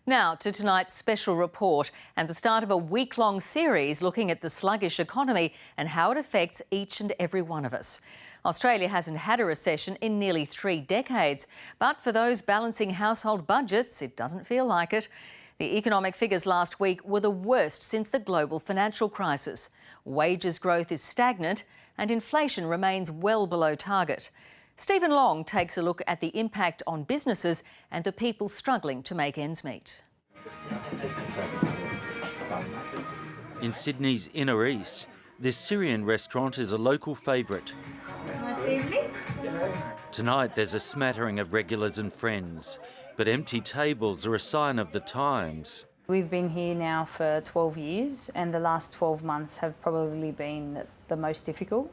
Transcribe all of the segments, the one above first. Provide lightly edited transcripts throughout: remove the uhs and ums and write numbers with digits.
Now to tonight's special report and the start of a week-long series looking at the sluggish economy and how it affects each and every one of us. Australia hasn't had a recession in nearly 3 decades, but for those balancing household budgets, it doesn't feel like it. The economic figures last week were the worst since the global financial crisis. Wages growth is stagnant and inflation remains well below target. Stephen Long takes a look at the impact on businesses and the people struggling to make ends meet. In Sydney's inner east, this Syrian restaurant is a local favourite. Nice evening. Tonight there's a smattering of regulars and friends, but empty tables are a sign of the times. We've been here now for 12 years and the last 12 months have probably been the most difficult.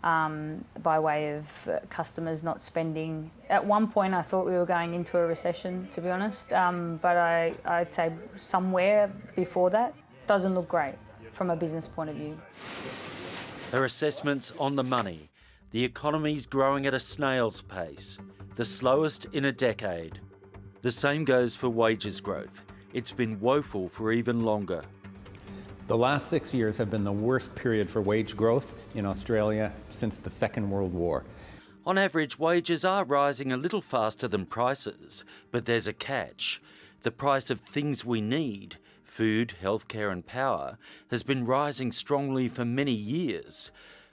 By way of customers not spending. At one point I thought we were going into a recession, to be honest, but I'd say somewhere before that. Doesn't look great from a business point of view. Her assessment's on the money. The economy's growing at a snail's pace, the slowest in a decade. The same goes for wages growth. It's been woeful for even longer. The last 6 years have been the worst period for wage growth in Australia since the Second World War. On average, wages are rising a little faster than prices, but there's a catch. The price of things we need, food, healthcare and power, has been rising strongly for many years.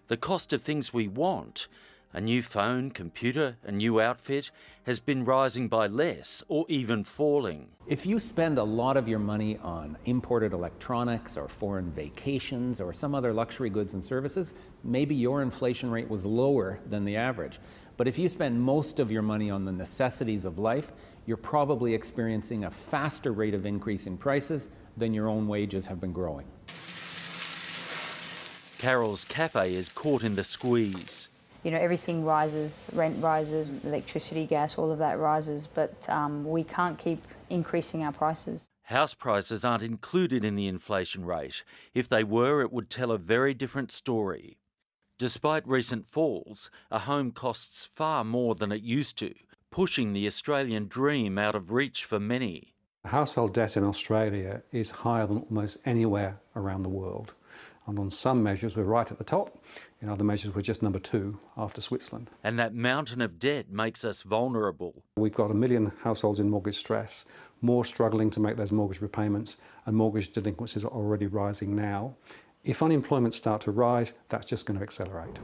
The cost of things we want, a new phone, computer, a new outfit, has been rising by less or even falling. If you spend a lot of your money on imported electronics or foreign vacations or some other luxury goods and services, maybe your inflation rate was lower than the average. But if you spend most of your money on the necessities of life, you're probably experiencing a faster rate of increase in prices than your own wages have been growing. Carol's cafe is caught in the squeeze. You know, everything rises, rent rises, electricity, gas, all of that rises, but we can't keep increasing our prices. House prices aren't included in the inflation rate. If they were, it would tell a very different story. Despite recent falls, a home costs far more than it used to, pushing the Australian dream out of reach for many. Household debt in Australia is higher than almost anywhere around the world. And on some measures we're right at the top, in other measures we're just number 2 after Switzerland. And that mountain of debt makes us vulnerable. We've got 1 million households in mortgage stress, more struggling to make those mortgage repayments, and mortgage delinquencies are already rising now. If unemployment starts to rise, that's just going to accelerate.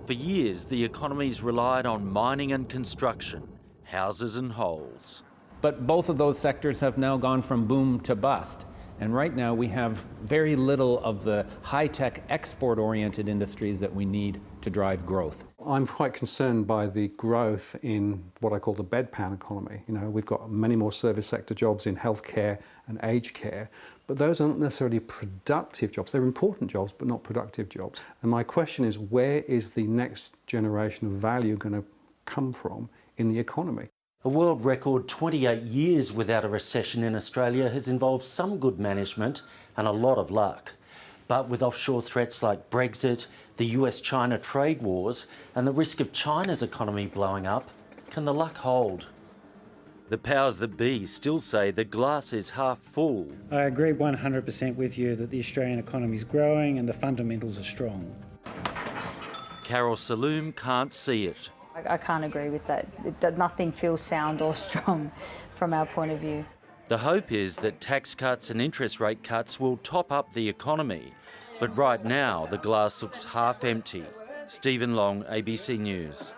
For years, the economy's relied on mining and construction, houses and holes. But both of those sectors have now gone from boom to bust. And right now we have very little of the high-tech export-oriented industries that we need to drive growth. I'm quite concerned by the growth in what I call the bedpan economy. You know, we've got many more service sector jobs in healthcare and aged care, but those aren't necessarily productive jobs. They're important jobs, but not productive jobs. And my question is, where is the next generation of value going to come from in the economy? A world record 28 years without a recession in Australia has involved some good management and a lot of luck. But with offshore threats like Brexit, the US-China trade wars and the risk of China's economy blowing up, can the luck hold? The powers that be still say the glass is half full. I agree 100% with you that the Australian economy is growing and the fundamentals are strong. Carol Saloom can't see it. I can't agree with that. Nothing feels sound or strong from our point of view. The hope is that tax cuts and interest rate cuts will top up the economy. But right now, the glass looks half empty. Stephen Long, ABC News.